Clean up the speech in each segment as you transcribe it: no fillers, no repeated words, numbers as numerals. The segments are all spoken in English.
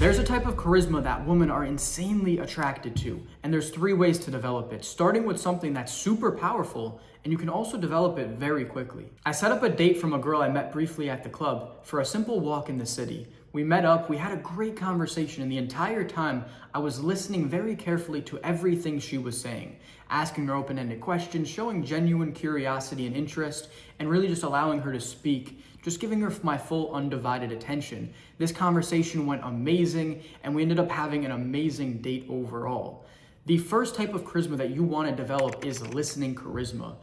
There's a type of charisma that women are insanely attracted to, and there's 3 ways to develop it, starting with something that's super powerful, and you can also develop it very quickly. I set up a date from a girl I met briefly at the club for a simple walk in the city. We met up, we had a great conversation, and the entire time I was listening very carefully to everything she was saying, asking her open-ended questions, showing genuine curiosity and interest, and really just allowing her to speak, just giving her my full undivided attention. This conversation went amazing, and we ended up having an amazing date overall. The first type of charisma that you want to develop is listening charisma.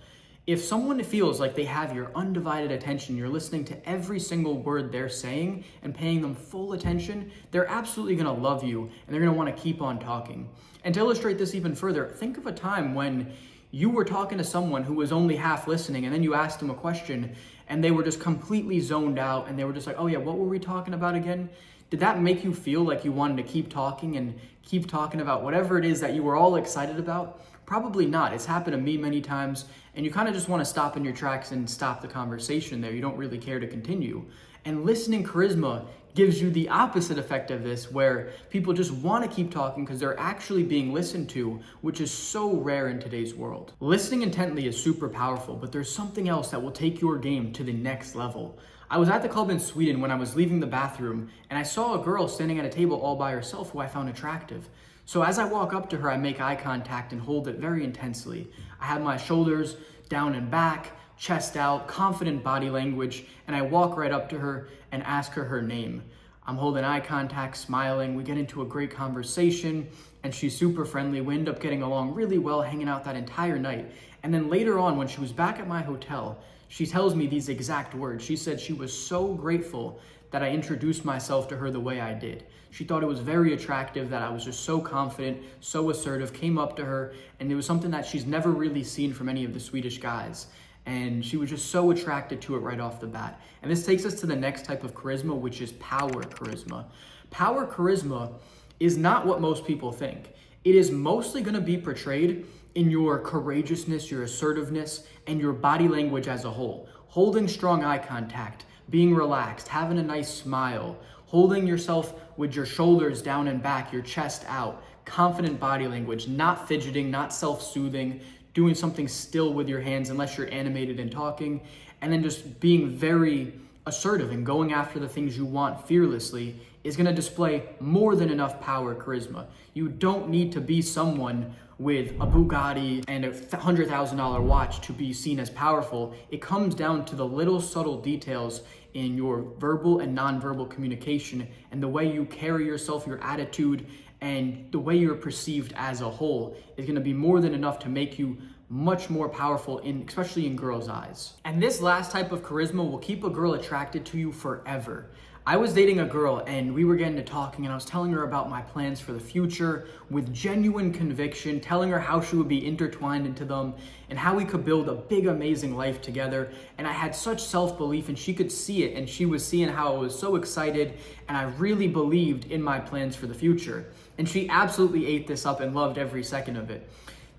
If someone feels like they have your undivided attention, you're listening to every single word they're saying and paying them full attention, they're absolutely going to love you and they're going to want to keep on talking. And to illustrate this even further, think of a time when you were talking to someone who was only half listening and then you asked them a question and they were just completely zoned out and they were just like, oh yeah, what were we talking about again? Did that make you feel like you wanted to keep talking and keep talking about whatever it is that you were all excited about? Probably not. It's happened to me many times, and you kind of just want to stop in your tracks and stop the conversation there. You don't really care to continue. And listening charisma gives you the opposite effect of this, where people just want to keep talking because they're actually being listened to, which is so rare in today's world. Listening intently is super powerful, but there's something else that will take your game to the next level. I was at the club in Sweden when I was leaving the bathroom, and I saw a girl standing at a table all by herself who I found attractive. So as I walk up to her, I make eye contact and hold it very intensely. I have my shoulders down and back, chest out, confident body language, and I walk right up to her and ask her her name. I'm holding eye contact, smiling. We get into a great conversation, and she's super friendly. We end up getting along really well, hanging out that entire night. And then later on, when she was back at my hotel, she tells me these exact words. She said she was so grateful that I introduced myself to her the way I did. She thought it was very attractive that I was just so confident, so assertive, came up to her, and it was something that she's never really seen from any of the Swedish guys. And she was just so attracted to it right off the bat. And this takes us to the next type of charisma, which is power charisma. Power charisma is not what most people think. It is mostly going to be portrayed in your courageousness, your assertiveness, and your body language as a whole. Holding strong eye contact, being relaxed, having a nice smile, holding yourself with your shoulders down and back, your chest out, confident body language, not fidgeting, not self-soothing, doing something still with your hands unless you're animated and talking, and then just being very assertive and going after the things you want fearlessly is going to display more than enough power charisma. You don't need to be someone with a Bugatti and a $100,000 watch to be seen as powerful. It comes down to the little subtle details in your verbal and nonverbal communication and the way you carry yourself, your attitude, and the way you're perceived as a whole is going to be more than enough to make you much more powerful, especially in girls' eyes. And this last type of charisma will keep a girl attracted to you forever. I was dating a girl and we were getting to talking and I was telling her about my plans for the future with genuine conviction, telling her how she would be intertwined into them and how we could build a big, amazing life together. And I had such self-belief and she could see it and she was seeing how I was so excited and I really believed in my plans for the future. And she absolutely ate this up and loved every second of it.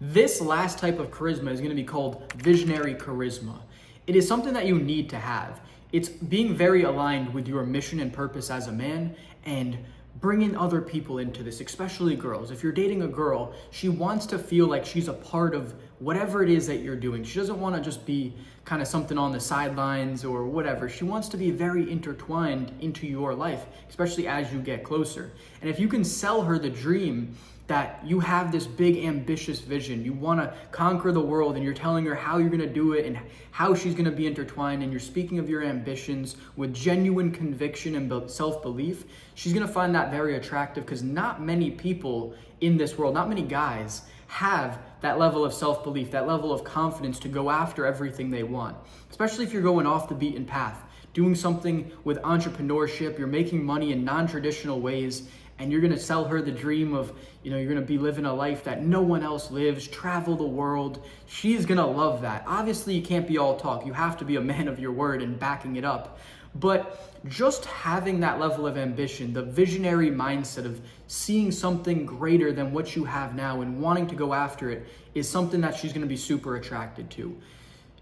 This last type of charisma is going to be called visionary charisma. It is something that you need to have. It's being very aligned with your mission and purpose as a man and bringing other people into this, especially girls. If you're dating a girl, she wants to feel like she's a part of whatever it is that you're doing. She doesn't want to just be kind of something on the sidelines or whatever. She wants to be very intertwined into your life, especially as you get closer. And if you can sell her the dream that you have this big ambitious vision, you want to conquer the world, and you're telling her how you're going to do it and how she's going to be intertwined, and you're speaking of your ambitions with genuine conviction and self-belief, she's going to find that very attractive because not many people in this world, not many guys, have that level of self-belief, that level of confidence to go after everything they want, especially if you're going off the beaten path, doing something with entrepreneurship, you're making money in non-traditional ways, and you're going to sell her the dream of, you're going to be living a life that no one else lives, travel the world. She's going to love that. Obviously, you can't be all talk. You have to be a man of your word and backing it up. But just having that level of ambition, the visionary mindset of seeing something greater than what you have now and wanting to go after it is something that she's going to be super attracted to.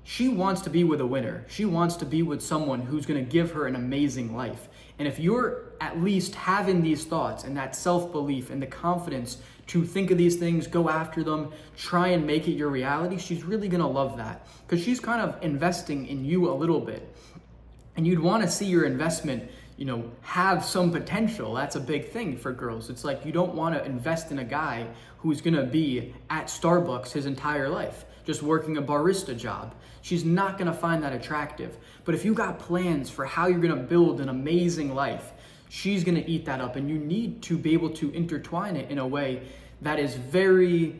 She wants to be with a winner. She wants to be with someone who's going to give her an amazing life. And if you're at least having these thoughts and that self-belief and the confidence to think of these things, go after them, try and make it your reality, she's really gonna love that because she's kind of investing in you a little bit. And you'd want to see your investment, have some potential. That's a big thing for girls. It's like you don't want to invest in a guy who's going to be at Starbucks his entire life, just working a barista job. She's not going to find that attractive. But if you got plans for how you're going to build an amazing life, she's going to eat that up. And you need to be able to intertwine it in a way that is very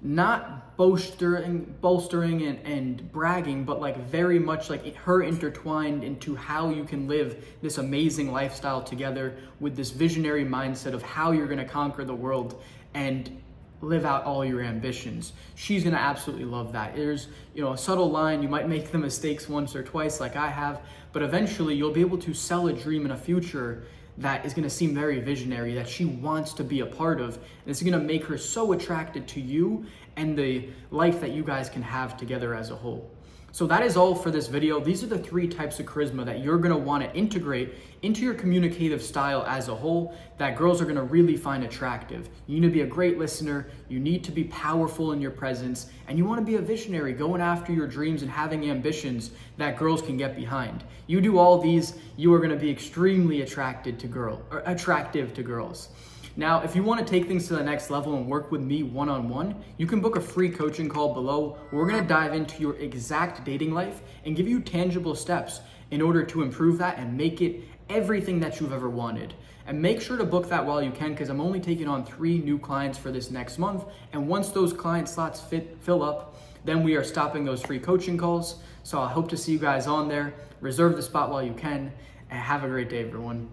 not bolstering and bragging, but like very much like her intertwined into how you can live this amazing lifestyle together with this visionary mindset of how you're going to conquer the world and live out all your ambitions. She's going to absolutely love that. There's, a subtle line. You might make the mistakes once or twice like I have, but eventually you'll be able to sell a dream in a future that is going to seem very visionary, that she wants to be a part of. And it's going to make her so attracted to you and the life that you guys can have together as a whole. So that is all for this video. These are the 3 types of charisma that you're going to want to integrate into your communicative style as a whole that girls are going to really find attractive. You need to be a great listener, you need to be powerful in your presence, and you want to be a visionary, going after your dreams and having ambitions that girls can get behind. You do all these, you are going to be extremely attractive to girls. Now, if you want to take things to the next level and work with me one-on-one, you can book a free coaching call below. We're going to dive into your exact dating life and give you tangible steps in order to improve that and make it everything that you've ever wanted. And make sure to book that while you can, because I'm only taking on 3 new clients for this next month. And once those client slots fill up, then we are stopping those free coaching calls. So I hope to see you guys on there. Reserve the spot while you can, and have a great day, everyone.